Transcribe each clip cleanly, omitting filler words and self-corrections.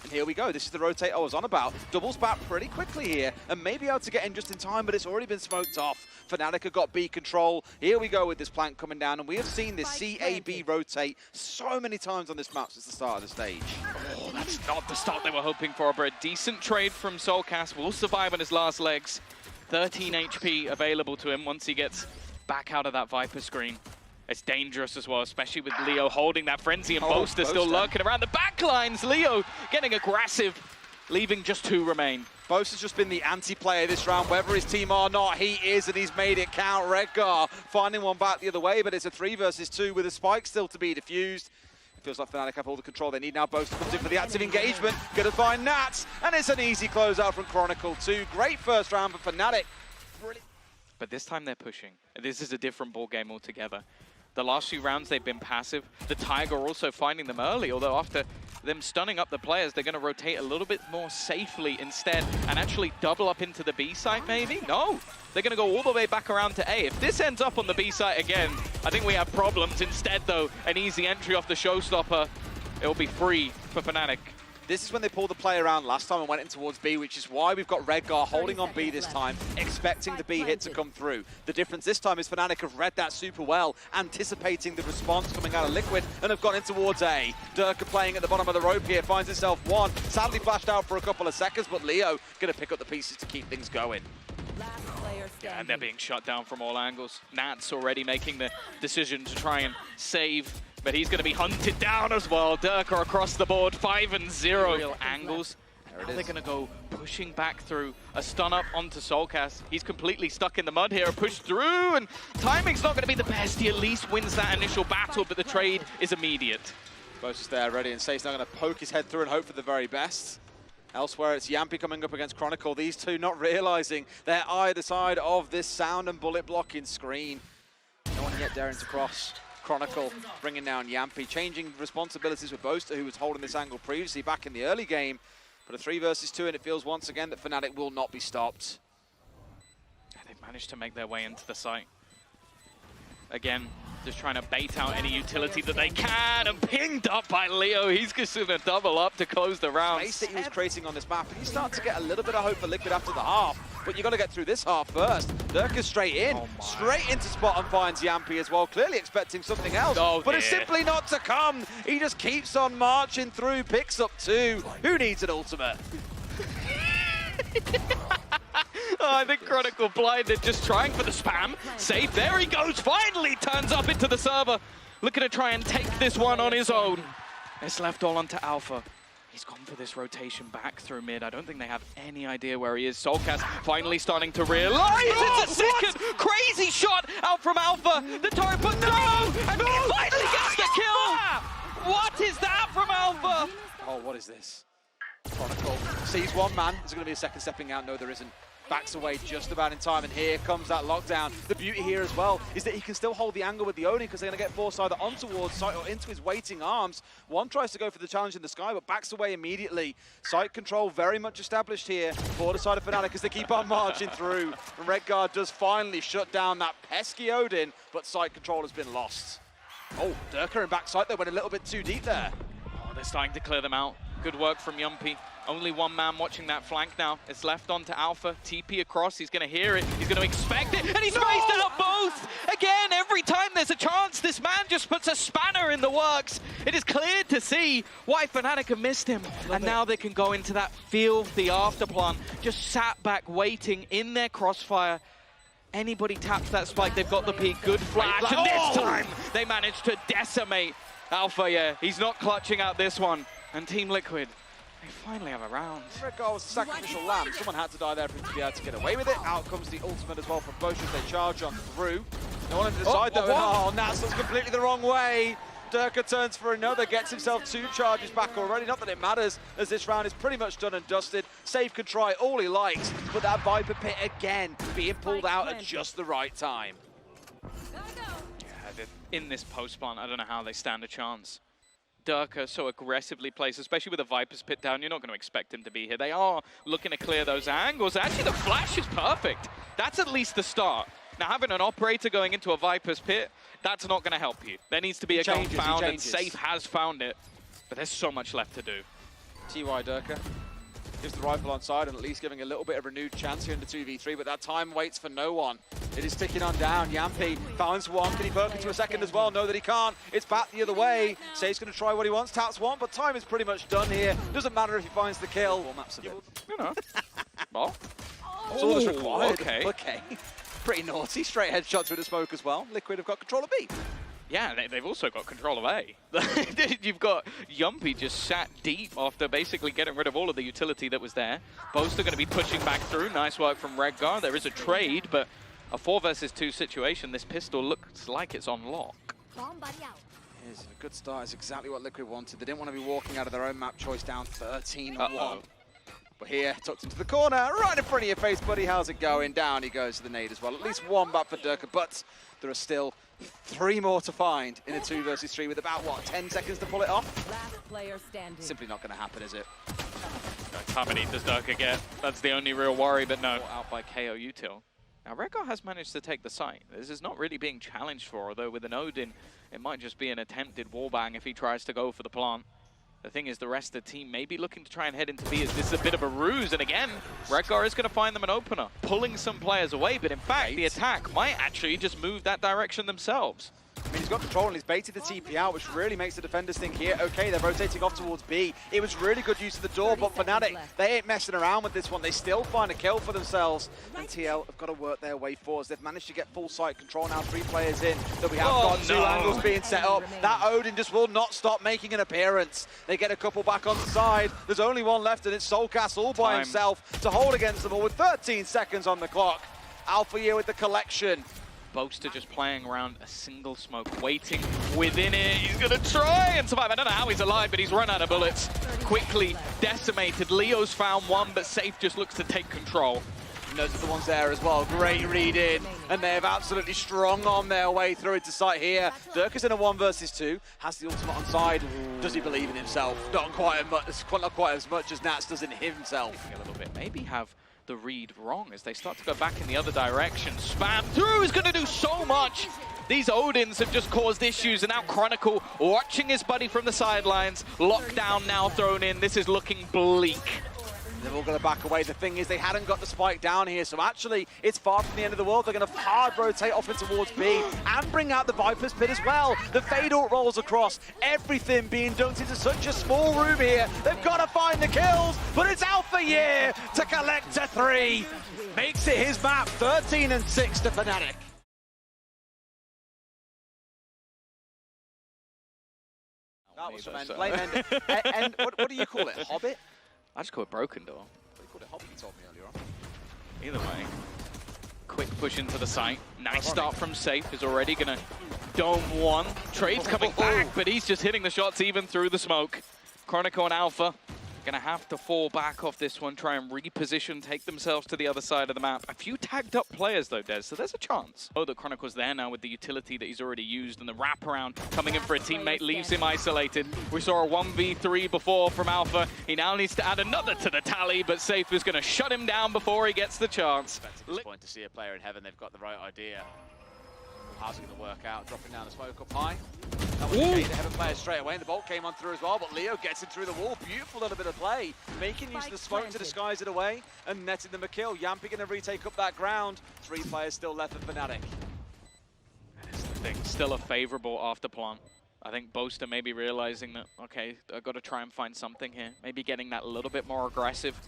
And here we go. This is the rotate I was on about. Doubles back pretty quickly here and maybe able to get in just in time, but it's already been smoked off. Fnatic have got B control. Here we go with this plant coming down, and we have seen this CAB rotate so many times on this map since the start of the stage. Oh, that's not the start they were hoping for, but a decent trade from soulcas. Will survive on his last legs. 13 HP available to him once he gets back out of that Viper screen. It's dangerous as well, especially with Leo holding that frenzy and Boaster still lurking around the back lines. Leo getting aggressive, leaving just 2 remain. Boaster's just been the anti-player this round, whether his team or not, he is, and he's made it count. Redgar finding one back the other way, but it's a 3 versus 2 with a spike still to be defused. It feels like Fnatic have all the control they need now. Boaster comes in for the active engagement, gonna find Nats, and it's an easy closeout from Chronicle 2. Great first round for Fnatic. Brilliant. But this time they're pushing. This is a different ball game altogether. The last few rounds they've been passive. The Tiger also finding them early, although after them stunning up the players, they're going to rotate a little bit more safely instead and actually double up into the B site maybe? No, they're going to go all the way back around to A. If this ends up on the B site again, I think we have problems. Instead though, an easy entry off the showstopper. It will be free for Fnatic. This is when they pulled the play around last time and went in towards B, which is why we've got Redgar holding on B this time, expecting the B hit to come through. The difference this time is Fnatic have read that super well, anticipating the response coming out of Liquid, and have gone in towards A. Derke playing at the bottom of the rope here, finds himself one. Sadly flashed out for a couple of seconds, but Leo going to pick up the pieces to keep things going. Yeah, and they're being shut down from all angles. Nat's already making the decision to try and save, but he's going to be hunted down as well. Derke across the board, 5 and 0. Real angles. Now they're going to go pushing back through a stun up onto soulcas. He's completely stuck in the mud here, pushed through, and timing's not going to be the best. He at least wins that initial battle, but the trade is immediate. Boaster's there ready, and Sayf's now going to poke his head through and hope for the very best. Elsewhere, it's Jamppi coming up against Chronicle. These two not realizing they're either side of this sound and bullet blocking screen. No one yet daring to cross. Chronicle bringing down Jamppi, changing responsibilities with Boaster, who was holding this angle previously back in the early game. But a 3 versus 2, and it feels once again that Fnatic will not be stopped. Yeah, they've managed to make their way into the site. Again, just trying to bait out any utility that they can, and pinged up by Leo. He's just going to double up to close the round. Space that he was creating on this map, and you start to get a little bit of hope for Liquid after the half, but you got to get through this half first. Derke is straight in, straight into spot and finds Jamppi as well, clearly expecting something else, but it's simply not to come. He just keeps on marching through, picks up 2. Who needs an ultimate? Oh, I think Chronicle blinded, just trying for the spam. Sayf, there he goes, finally turns up into the server. Looking to try and take this one on his own. It's left all onto Alpha. He's gone for this rotation back through mid. I don't think they have any idea where he is. soulcas finally starting to realize it's a second crazy shot out from Alpha. The turret, but no! And he finally gets the kill! What is that from Alpha? Oh, what is this? Chronicle sees one man. Is there going to be a second stepping out? No, there isn't. Backs away just about in time, and here comes that lockdown. The beauty here as well is that he can still hold the angle with the Oni, because they're going to get forced either on towards Sight or into his waiting arms. One tries to go for the challenge in the sky, but backs away immediately. Sight control very much established here for the side of Fnatic as they keep on marching through. And Redgar does finally shut down that pesky Odin, but Sight control has been lost. Oh, Derke in backside, they went a little bit too deep there. Oh, they're starting to clear them out. Good work from Jamppi. Only one man watching that flank now. It's left onto Alpha. TP across. He's going to hear it. He's going to expect it. And he's spaced out both. Again, every time there's a chance, this man just puts a spanner in the works. It is clear to see why Fnatic have missed him. And now they can go into that filthy afterplan. Just sat back waiting in their crossfire. Anybody taps that spike, they've got the peak. Good flash. And this time, they managed to decimate Alfajer. He's not clutching out this one. And Team Liquid, they finally have a round. Redgar was the sacrificial lamb. Someone had to die there for him to be able to get away with it. Out comes the ultimate as well from Boaster as they charge on through. No one on the side though. Oh, Nats looks completely the wrong way. Derke turns for another, gets himself 2 charges back already. Not that it matters, as this round is pretty much done and dusted. Sayf can try all he likes, but that Viper pit again being pulled out at just the right time. Yeah, in this post plant, I don't know how they stand a chance. Derke so aggressively placed, especially with a Viper's pit down. You're not going to expect him to be here. They are looking to clear those angles. Actually, the flash is perfect. That's at least the start. Now, having an operator going into a Viper's pit, that's not going to help you. There needs to be a gun found, and Sayf has found it. But there's so much left to do. TY Derke gives the rifle on side and at least giving a little bit of renewed chance here in the 2v3, but that time waits for no one. It is ticking on down. Jamppi finds one. Can he perk into a second as well? No, that he can't. It's back the other way. Sayf's going to try what he wants. Taps one, but time is pretty much done here. Doesn't matter if he finds the kill. Maps of it. You know. Well. That's all that's required. Okay. Pretty naughty. Straight headshot through the smoke as well. Liquid have got control of B. Yeah, they've also got control of A. You've got Jamppi just sat deep after basically getting rid of all of the utility that was there. Boaster going to be pushing back through. Nice work from Redgar. There is a trade, but a 4 versus 2 situation. This pistol looks like it's on lock. Here's a good start. It's exactly what Liquid wanted. They didn't want to be walking out of their own map choice down 13-1. But here, tucked into the corner, right in front of your face, buddy. How's it going? Down he goes to the nade as well. At least one back for Derke, but there are still 3 more to find in a 2 versus 3 with about, what, 10 seconds to pull it off? Last player standing. Simply not going to happen, is it? How many does Derke get? That's the only real worry, but no. Out by KO Util. Now, Redgar has managed to take the site. This is not really being challenged for, although with an Odin, it might just be an attempted wallbang if he tries to go for the plant. The thing is, the rest of the team may be looking to try and head into B as this is a bit of a ruse. And again, Redgar is going to find them an opener, pulling some players away. But in fact, the attack might actually just move that direction themselves. I mean, he's got control and he's baited the TP out, which really makes the defenders think here, okay, they're rotating off towards B. It was really good use of the door, but Fnatic, they ain't messing around with this one. They still find a kill for themselves. And TL have got to work their way forwards. They've managed to get full site control now, 3 players in. That we have got 2 angles being set up. That Odin just will not stop making an appearance. They get a couple back on the side. There's only one left, and it's soulcas all by himself to hold against them all with 13 seconds on the clock. Alfajer with the collection. Boaster just playing around a single smoke, waiting within it. He's going to try and survive. I don't know how he's alive, but he's run out of bullets. Quickly decimated. Leo's found one, but Sayf just looks to take control. And those are the ones there as well. Great read in. And they have absolutely strong on their way through into sight here. Derke's in a 1 versus 2. Has the ultimate on side. Does he believe in himself? Not quite as much as Nats does in himself. A little bit. Maybe have the read wrong as they start to go back in the other direction. Spam through is going to do so much. These Odins have just caused issues, and now Chronicle watching his buddy from the sidelines. Lockdown now thrown in. This is looking bleak. They've all got to back away. The thing is, they hadn't got the spike down here, so actually, it's far from the end of the world. They're going to hard rotate off and towards B and bring out the Viper's Pit as well. The fade ult rolls across. Everything being dunked into such a small room here. They've got to find the kills, but it's Alfajer to collect a 3. Makes it his map, 13-6 to Fnatic. That was from End. And what do you call it? Hobbit? I just call it Broken Door. You called it Hobbit, you told me earlier on. Either way. Quick push into the site. Nice start from Sayf. Is already going to dome 1. Trade's coming back, but he's just hitting the shots even through the smoke. Chronicle and Alpha going to have to fall back off this one, try and reposition, take themselves to the other side of the map. A few tagged up players though, Des, so there's a chance. Oh, the Chronicle's there now with the utility that he's already used, and the wraparound coming in for a teammate leaves him isolated. We saw a 1v3 before from Alpha. He now needs to add another to the tally, but Sayf is going to shut him down before he gets the chance. It's point to see a player in heaven, they've got the right idea. How's it going to work out? Dropping down the smoke up high. That was the heaven player straight away, and the bolt came on through as well, but Leo gets him through the wall. Beautiful little bit of play, making use of the smoke to disguise it away and netting them a kill. Jamppi going to retake up that ground. 3 players still left for Fnatic. That's the thing, still a favorable after plant. I think Boaster may be realizing that, okay, I've got to try and find something here. Maybe getting that a little bit more aggressive.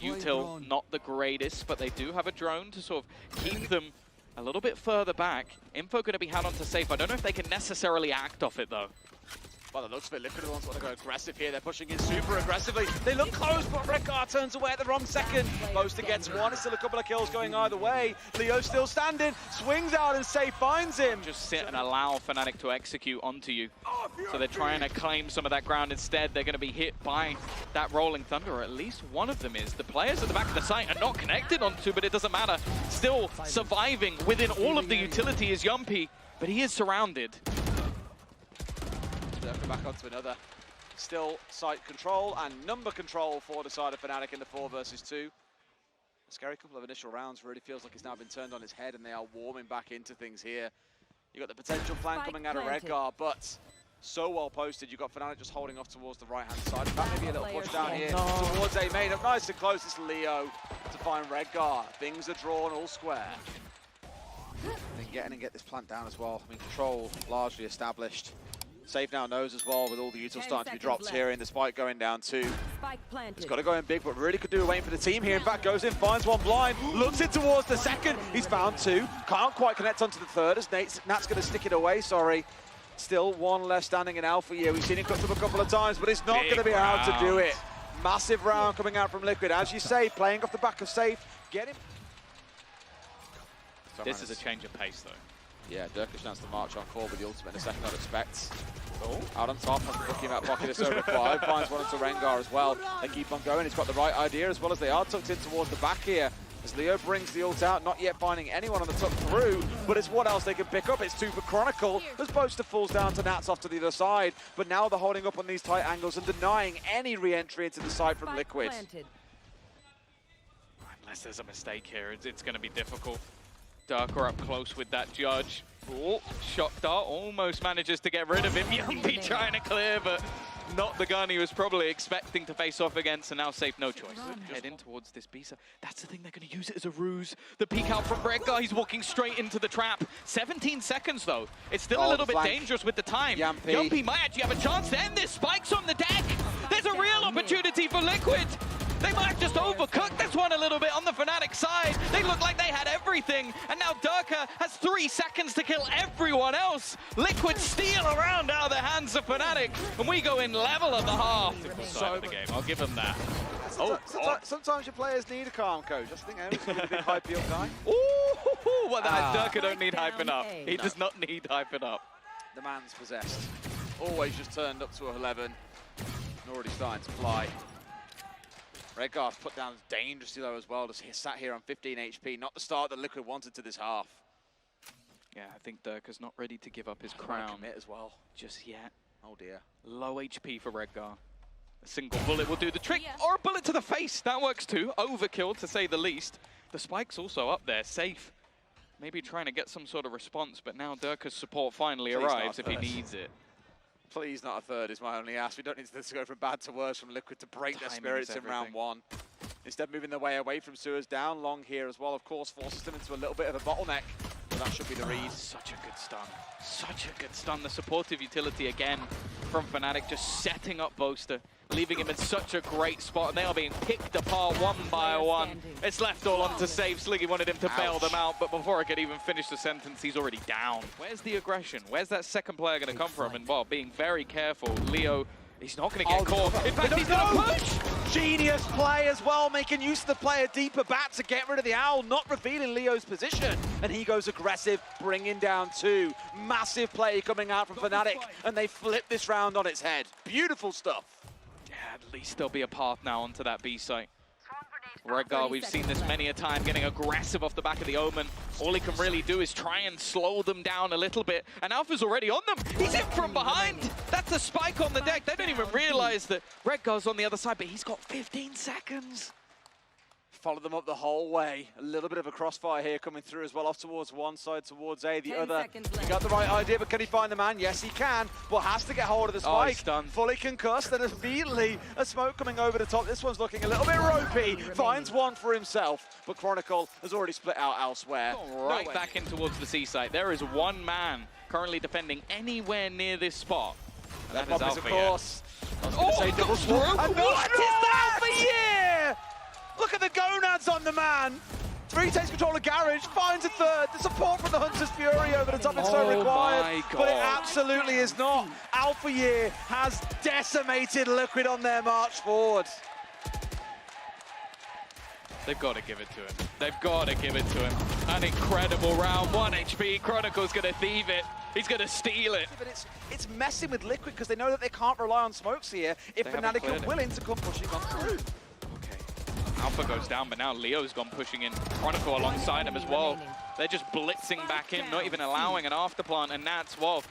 Util, not the greatest, but they do have a drone to sort of keep them a little bit further back. Info going to be had onto Sayf. I don't know if they can necessarily act off it, though. Well, the looks of it, Liquid wants to go aggressive here. They're pushing in super aggressively. They look close, but Redgar turns away at the wrong second. Boaster gets 1. It's still a couple of kills going either way. Leo still standing, swings out, and Sayf finds him. Just sit and allow Fnatic to execute onto you. So they're trying to claim some of that ground instead. They're going to be hit by that Rolling Thunder, or at least one of them is. The players at the back of the site are not connected onto, but it doesn't matter. Still surviving within all of the utility is Jamppi, but he is surrounded. Back onto another. Still site control and number control for the side of Fnatic in the 4 versus 2. A scary couple of initial rounds. Really feels like it's now been turned on his head, and they are warming back into things here. You got the potential flank coming out of Redgar, but so well posted. You've got Fnatic just holding off towards the right-hand side. That may be a little push down here towards A main. Up nice and close. It's Leo to find Redgar. Things are drawn all square. Then get in and get this plant down as well. I mean, control largely established. Sayf now knows as well, with all the utils starting to be dropped here in the spike going down too. He's got to go in big, but really could do a waiting for the team here. In fact, goes in, finds one blind, looks in towards the second. He's found two. Can't quite connect onto the third as Nat's going to stick it away, sorry. Still one less standing in Alfajer. We've seen him cut up a couple of times, but it's not going to be able to do it. Massive round coming out from Liquid. As you say, playing off the back of Sayf. Get him. This is a change of pace though. Yeah, Derke chance to march on forward with the ultimate in a second, I'd expect. Out on top, looking at pocket is so required. Finds one into Rengar as well. They keep on going. He's got the right idea as well as they are tucked in towards the back here. As Leo brings the ult out, not yet finding anyone on the tuck through, but it's what else they can pick up. It's two for Chronicle, as Boaster falls down to Nats off to the other side. But now they're holding up on these tight angles and denying any re-entry into the site from Liquid. Unless there's a mistake here, it's going to be difficult. Derke up close with that judge. Oh, shock dart almost manages to get rid of him. Jamppi trying to clear, but not the gun he was probably expecting to face off against, and now Sayf no choice. Head in towards this Bisa. That's the thing, they're going to use it as a ruse. The peek out from Redgar, he's walking straight into the trap. 17 seconds though. It's still a little bit dangerous with the time. Jamppi might actually have a chance to end this. Spikes on the deck. There's a real opportunity for Liquid. They might have just overcooked this one a little bit on the Fnatic side. They look like they had everything, and now Derke has 3 seconds to kill everyone else. Liquid steal around out of the hands of Fnatic, and we go in level at the half. Side of the game, I'll give them that. Sometimes your players need a calm coach. I think Aaron's going to be a big hypey up guy. Ooh, well, Derke don't need hyping up. He does not need hyping up. The man's possessed. Always just turned up to 11, and already starting to fly. Redgar's put down dangerously low as well, just sat here on 15 HP. Not the start that Liquid wanted to this half. Yeah, I think Derke's not ready to give up his crown commit as well just yet. Oh dear. Low HP for Redgar. A single bullet will do the trick, or a bullet to the face. That works too. Overkill, to say the least. The spike's also up there, safe. Maybe trying to get some sort of response, but now Derke's support finally arrives if he needs it. Please not a third is my only ask. We don't need this to go from bad to worse from Liquid to break their spirits in round one. Instead moving their way away from sewers, down long here as well, of course, forces them into a little bit of a bottleneck. But that should be the read. Such a good stun. Such a good stun. The supportive utility again from Fnatic, just setting up Boaster, leaving him in such a great spot, and they are being picked apart one by one. It's left all onto Sayf. Sliggy wanted him to bail them out, but before I could even finish the sentence, he's already down. Where's the aggression? Where's that second player going to come from? And while being very careful, Leo, he's not going to get caught. In fact, he's going to push! Genius play as well, making use of the player deeper bat to get rid of the owl, not revealing Leo's position. And he goes aggressive, bringing down two. Massive play coming out from Fnatic, and they flip this round on its head. Beautiful stuff. Yeah, at least there'll be a path now onto that B site. Redgar, we've seen this many a time, getting aggressive off the back of the Omen. All he can really do is try and slow them down a little bit. And Alpha's already on them. He's in from behind. That's a spike on the deck. They don't even realize that Redgar's on the other side, but he's got 15 seconds. Follow them up the whole way. A little bit of a crossfire here coming through as well, off towards one side, towards A, the other. He got the right idea, but can he find the man? Yes, he can, but has to get hold of the spike. He's done. Fully concussed, and immediately a smoke coming over the top. This one's looking a little bit ropey. Finds one for himself, but Chronicle has already split out elsewhere. Right back in towards the C site. There is one man currently defending anywhere near this spot. And that is Alfajer, of course. I was going to say double swap. What is that for you? Look at the gonads on the man. 3 takes control of Garage, finds a third. The support from the Hunter's Fury over the top is so required, but it absolutely is not. Alfajer has decimated Liquid on their march forward. They've got to give it to him. They've got to give it to him. An incredible round. 1 HP. Chronicle's going to thieve it. He's going to steal it. But it's messing with Liquid because they know that they can't rely on smokes here if Fnatic are willing to come pushing on through. Alpha goes down, but now Leo's gone pushing in. Chronicle alongside him as well. They're just blitzing back in, not even allowing an afterplant. And Nats, well,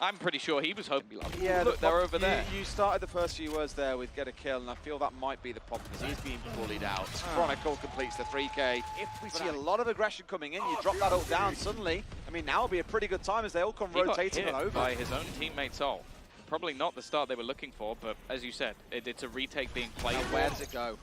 I'm pretty sure he was hoping. Yeah, look, they're over there. You started the first few words there with get a kill, and I feel that might be the problem because he's being bullied out. Chronicle completes the 3K. If we see a lot of aggression coming in, you drop that ult down suddenly. I mean, now will be a pretty good time as they all come rotating on over. By his own teammate Soul. Probably not the start they were looking for, but as you said, it's a retake being played. And where does it go?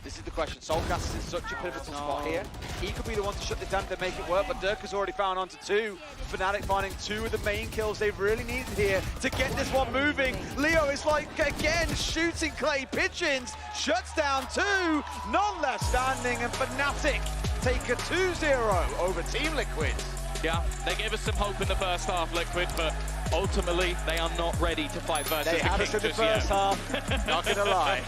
This is the question. Soulcas is in such a pivotal spot here. He could be the one to shut it down to make it work, but Derke has already found onto 2. Fnatic finding 2 of the main kills they've really needed here to get this one moving. Leo is like, again, shooting clay pigeons, shuts down 2, none left standing, and Fnatic take a 2-0 over Team Liquid. Yeah, they gave us some hope in the first half, Liquid, but ultimately they are not ready to fight versus They the had King us in the just yet. first half, not gonna lie.